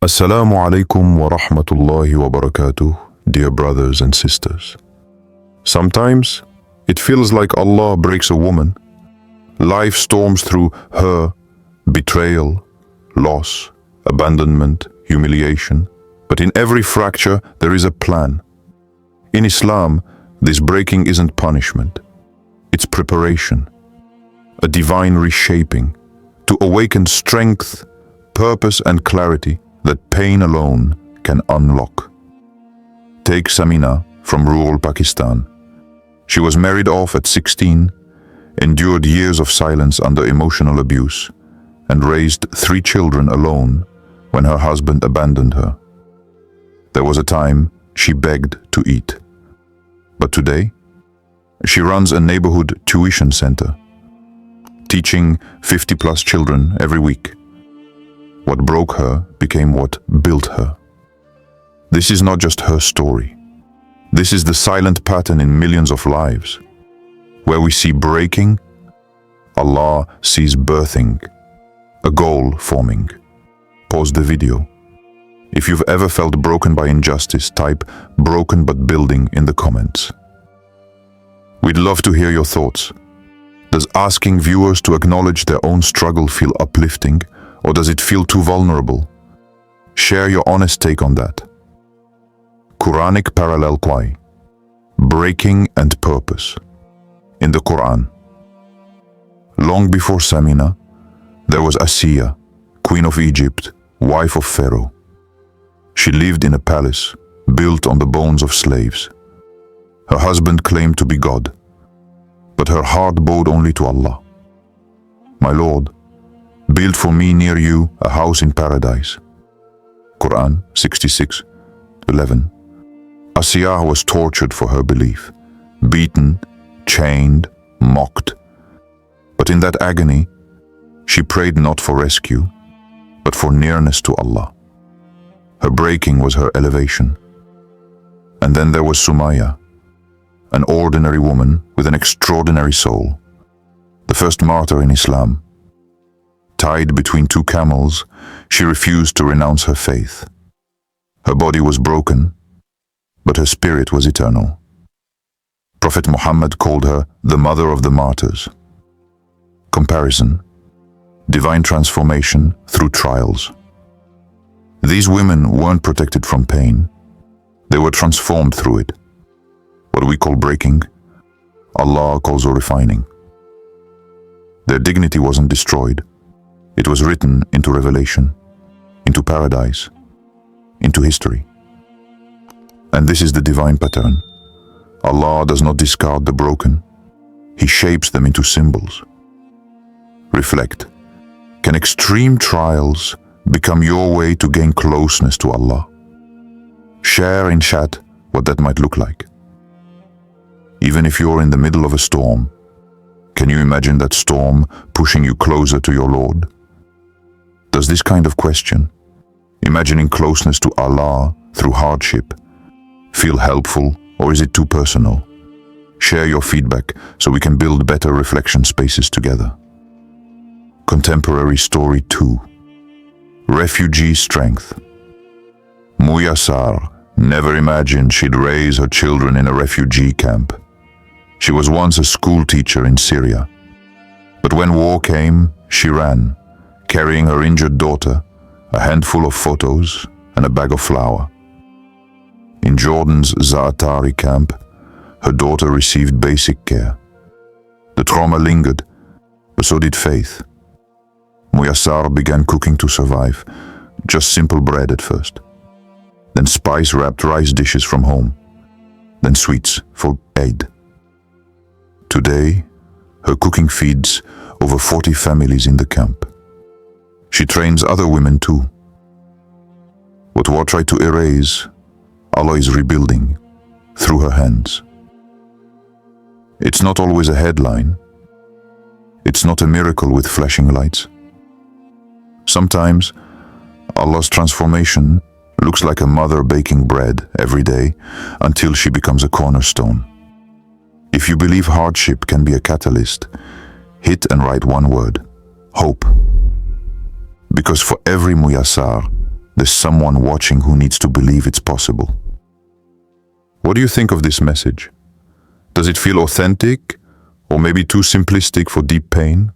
Assalamu alaikum wa rahmatullahi wa barakatuh, dear brothers and sisters. Sometimes it feels like Allah breaks a woman. Life storms through her, betrayal, loss, abandonment, humiliation. But in every fracture there is a plan. In Islam, this breaking isn't punishment. It's preparation, a divine reshaping to awaken strength, purpose and clarity that pain alone can unlock. Take Samina from rural Pakistan. She was married off at 16, endured years of silence under emotional abuse, and raised 3 children alone when her husband abandoned her. There was a time she begged to eat. But today, she runs a neighborhood tuition center, teaching 50+ children every week. What broke her became what built her. This is not just her story. This is the silent pattern in millions of lives. Where we see breaking, Allah sees birthing, a goal forming. Pause the video. If you've ever felt broken by injustice, type "broken but building" in the comments. We'd love to hear your thoughts. Does asking viewers to acknowledge their own struggle feel uplifting, or does it feel too vulnerable? Share your honest take on that. Quranic parallel Qai. Breaking and purpose. In the Quran. Long before Samina, there was Asiya, queen of Egypt, wife of Pharaoh. She lived in a palace built on the bones of slaves. Her husband claimed to be God, but her heart bowed only to Allah. My Lord, build for me near you a house in paradise. Quran 66:11. Asiya was tortured for her belief, beaten, chained, mocked. But in that agony, she prayed not for rescue, but for nearness to Allah. Her breaking was her elevation. And then there was Sumaya, an ordinary woman with an extraordinary soul, the first martyr in Islam. Tied between 2 camels, she refused to renounce her faith. Her body was broken, but her spirit was eternal. Prophet Muhammad called her the mother of the martyrs. Comparison, divine transformation through trials. These women weren't protected from pain. They were transformed through it. What we call breaking, Allah calls a refining. Their dignity wasn't destroyed. It was written into revelation, into paradise, into history. And this is the divine pattern. Allah does not discard the broken. He shapes them into symbols. Reflect. Can extreme trials become your way to gain closeness to Allah? Share in chat what that might look like. Even if you're in the middle of a storm, can you imagine that storm pushing you closer to your Lord? Does this kind of question, imagining closeness to Allah through hardship, feel helpful, or is it too personal? Share your feedback so we can build better reflection spaces together. Contemporary story 2. Refugee strength. Muyassar never imagined she'd raise her children in a refugee camp. She was once a school teacher in Syria. But when war came, she ran, carrying her injured daughter, a handful of photos, and a bag of flour. In Jordan's Zaatari camp, her daughter received basic care. The trauma lingered, but so did faith. Muyassar began cooking to survive, just simple bread at first. Then spice-wrapped rice dishes from home. Then sweets for Eid. Today, her cooking feeds over 40 families in the camp. She trains other women too. What war tried to erase, Allah is rebuilding through her hands. It's not always a headline. It's not a miracle with flashing lights. Sometimes, Allah's transformation looks like a mother baking bread every day until she becomes a cornerstone. If you believe hardship can be a catalyst, hit and write one word: hope. Because for every Muyassar, there's someone watching who needs to believe it's possible. What do you think of this message? Does it feel authentic, or maybe too simplistic for deep pain?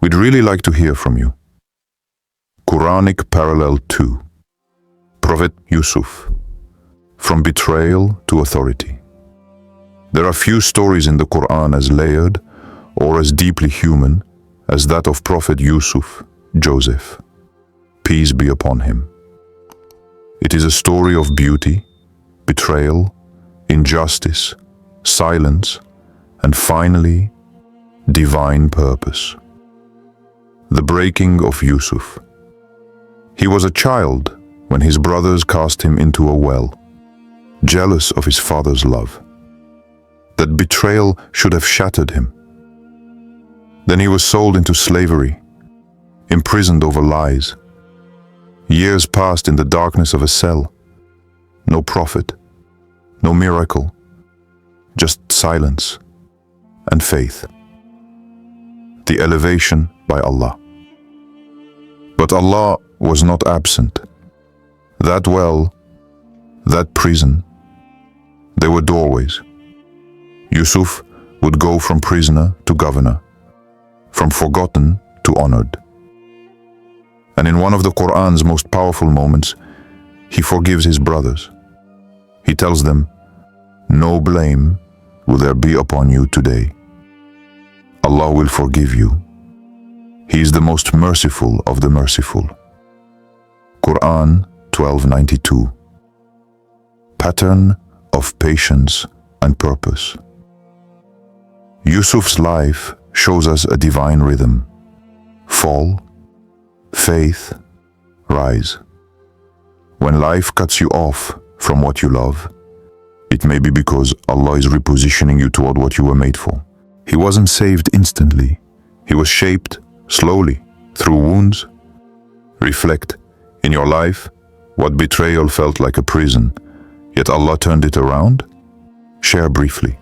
We'd really like to hear from you. Quranic Parallel 2. Prophet Yusuf. From betrayal to authority. There are few stories in the Quran as layered or as deeply human as that of Prophet Yusuf, Joseph. Peace be upon him. It is a story of beauty, betrayal, injustice, silence, and finally, divine purpose. The breaking of Yusuf. He was a child when his brothers cast him into a well, jealous of his father's love. That betrayal should have shattered him. Then he was sold into slavery, imprisoned over lies. Years passed in the darkness of a cell. No prophet, no miracle, just silence and faith. The elevation by Allah. But Allah was not absent. That well, that prison, there were doorways. Yusuf would go from prisoner to governor, from forgotten to honored. And in one of the Qur'an's most powerful moments, he forgives his brothers. He tells them, "No blame will there be upon you today. Allah will forgive you. He is the most merciful of the merciful." Quran 12:92. Pattern of patience and purpose. Yusuf's life shows us a divine rhythm. Fall, faith, rise. When life cuts you off from what you love, it may be because Allah is repositioning you toward what you were made for. He wasn't saved instantly. He was shaped slowly through wounds. Reflect in your life what betrayal felt like a prison, yet Allah turned it around. Share briefly.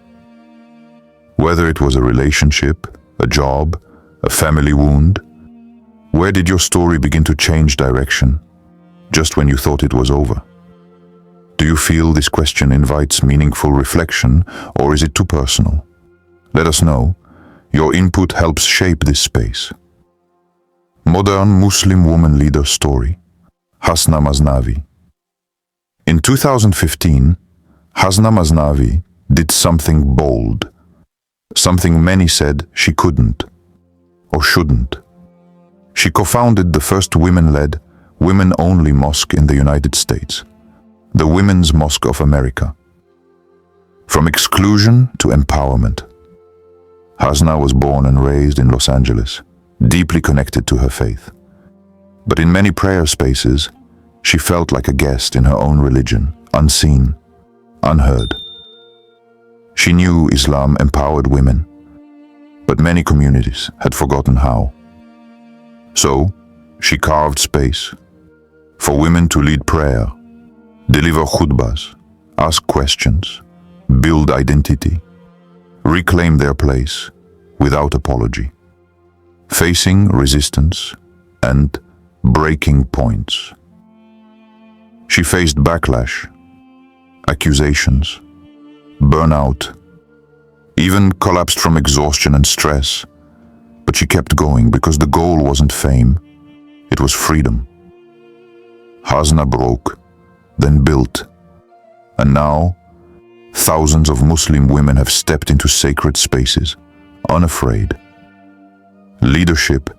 Whether it was a relationship, a job, a family wound, where did your story begin to change direction just when you thought it was over? Do you feel this question invites meaningful reflection, or is it too personal? Let us know. Your input helps shape this space. Modern Muslim woman leader story. Hasna Maznavi. In 2015, Hasna Maznavi did something bold, something many said she couldn't or shouldn't. She co-founded the first women-led, women-only mosque in the United States, the Women's Mosque of America. From exclusion to empowerment. Hasna was born and raised in Los Angeles, deeply connected to her faith. But in many prayer spaces, she felt like a guest in her own religion, unseen, unheard. She knew Islam empowered women, but many communities had forgotten how. So, she carved space for women to lead prayer, deliver khutbahs, ask questions, build identity, reclaim their place without apology, facing resistance and breaking points. She faced backlash, accusations, burnout, even collapsed from exhaustion and stress, but she kept going because the goal wasn't fame, it was freedom. Hasna broke, then built, and now thousands of Muslim women have stepped into sacred spaces, unafraid. Leadership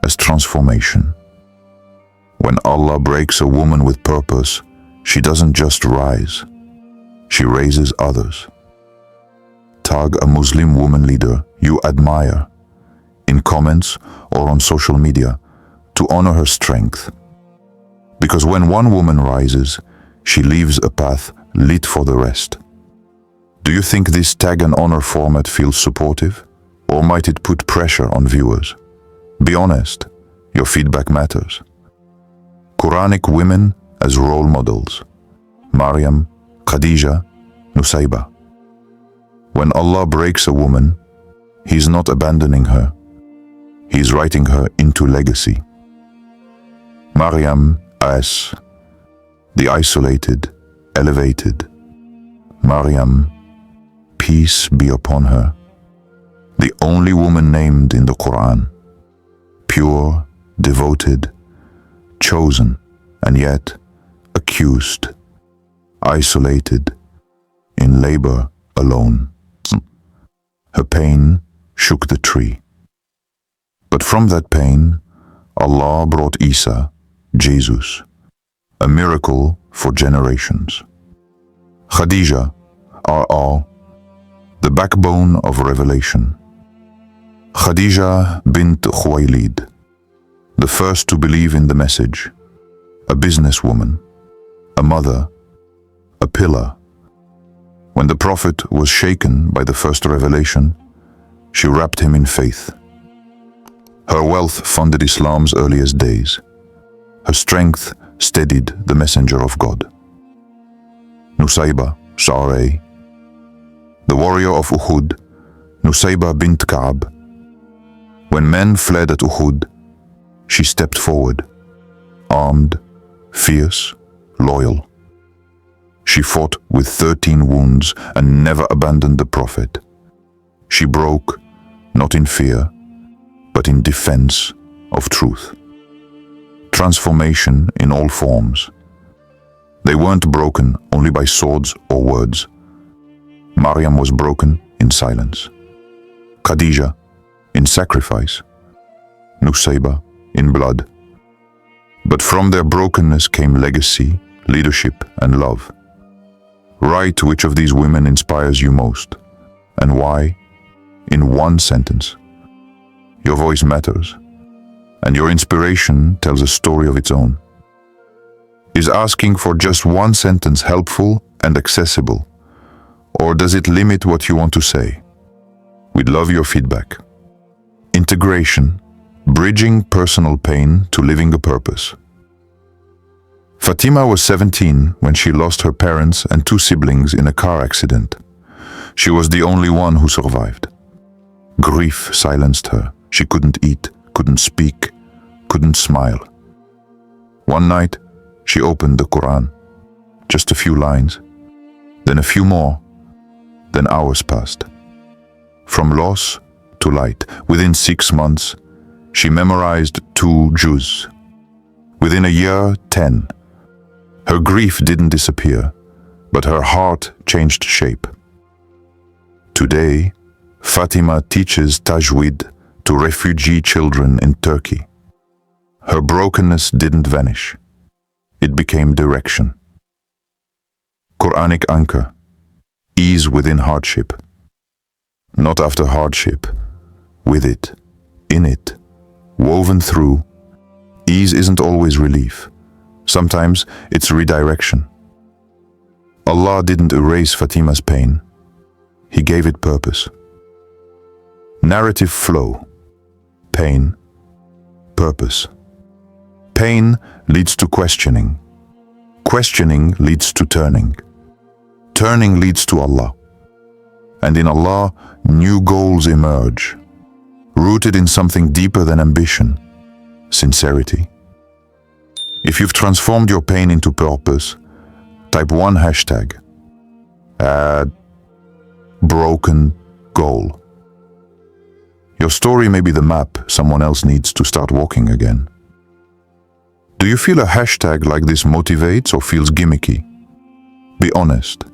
as transformation. When Allah breaks a woman with purpose, she doesn't just rise, she raises others. Tag a Muslim woman leader you admire in comments or on social media to honor her strength. Because when one woman rises, she leaves a path lit for the rest. Do you think this tag and honor format feels supportive? Or might it put pressure on viewers? Be honest, your feedback matters. Quranic women as role models. Maryam, Khadija, Nusayba. When Allah breaks a woman, He's not abandoning her. He's writing her into legacy. Maryam as the isolated, elevated. Maryam, peace be upon her, the only woman named in the Qur'an, pure, devoted, chosen, and yet accused, isolated, in labor alone. Her pain shook the tree. But from that pain, Allah brought Isa, Jesus, a miracle for generations. Khadija, R.R., the backbone of revelation. Khadija bint Khuwaylid, the first to believe in the message, a businesswoman, a mother, a pillar. When the Prophet was shaken by the first revelation, she wrapped him in faith. Her wealth funded Islam's earliest days. Her strength steadied the messenger of God. Nusayba, Sha'ray, the warrior of Uhud, Nusayba bint Ka'ab. When men fled at Uhud, she stepped forward, armed, fierce, loyal. She fought with 13 wounds and never abandoned the Prophet. She broke, not in fear, but in defense of truth. Transformation in all forms. They weren't broken only by swords or words. Maryam was broken in silence. Khadija in sacrifice. Nusayba in blood. But from their brokenness came legacy, leadership, and love. Write which of these women inspires you most, and why, in one sentence. Your voice matters, and your inspiration tells a story of its own. Is asking for just one sentence helpful and accessible, or does it limit what you want to say? We'd love your feedback. Integration, bridging personal pain to living a purpose. Fatima was 17 when she lost her parents and 2 siblings in a car accident. She was the only one who survived. Grief silenced her. She couldn't eat, couldn't speak, couldn't smile. One night, she opened the Qur'an. Just a few lines, then a few more, then hours passed. From loss to light, within 6 months, she memorized 2 juz. Within a year, 10. Her grief didn't disappear, but her heart changed shape. Today, Fatima teaches tajweed to refugee children in Turkey. Her brokenness didn't vanish. It became direction. Quranic anchor, ease within hardship. Not after hardship, with it, in it, woven through. Ease isn't always relief. Sometimes it's redirection. Allah didn't erase Fatima's pain. He gave it purpose. Narrative flow. Pain. Purpose. Pain leads to questioning. Questioning leads to turning. Turning leads to Allah. And in Allah, new goals emerge, rooted in something deeper than ambition, sincerity. If you've transformed your pain into purpose, type one hashtag. Add broken goal. Your story may be the map someone else needs to start walking again. Do you feel a hashtag like this motivates or feels gimmicky? Be honest.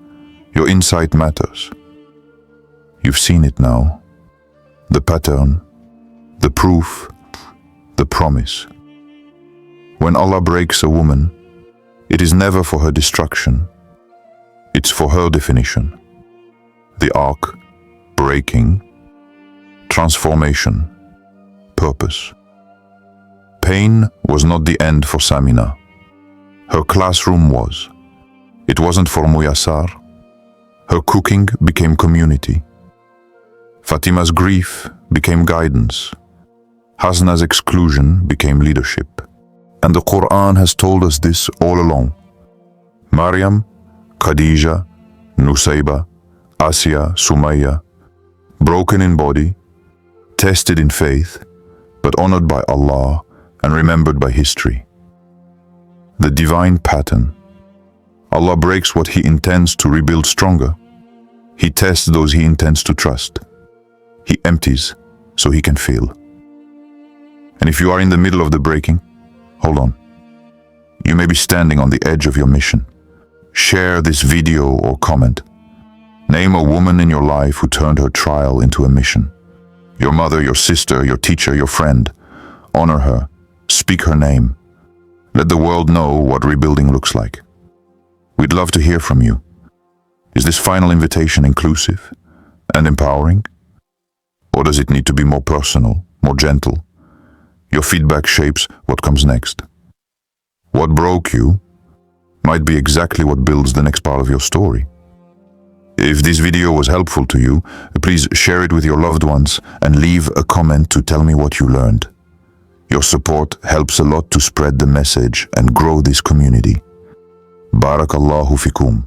Your insight matters. You've seen it now. The pattern, the proof, the promise. When Allah breaks a woman, it is never for her destruction. It's for her definition. The arc, breaking, transformation, purpose. Pain was not the end for Samina. Her classroom was. It wasn't for Muyassar. Her cooking became community. Fatima's grief became guidance. Hasna's exclusion became leadership. And the Qur'an has told us this all along. Maryam, Khadija, Nusayba, Asya, Sumayya, broken in body, tested in faith, but honored by Allah and remembered by history. the divine pattern. Allah breaks what He intends to rebuild stronger. He tests those He intends to trust. He empties so He can fill. And if you are in the middle of the breaking, hold on. You may be standing on the edge of your mission. Share this video or comment. Name a woman in your life who turned her trial into a mission. Your mother, your sister, your teacher, your friend. Honor her. Speak her name. Let the world know what rebuilding looks like. We'd love to hear from you. Is this final invitation inclusive and empowering? Or does it need to be more personal, more gentle? Your feedback shapes what comes next. What broke you might be exactly what builds the next part of your story. If this video was helpful to you, please share it with your loved ones and leave a comment to tell me what you learned. Your support helps a lot to spread the message and grow this community. Barakallahu fikum.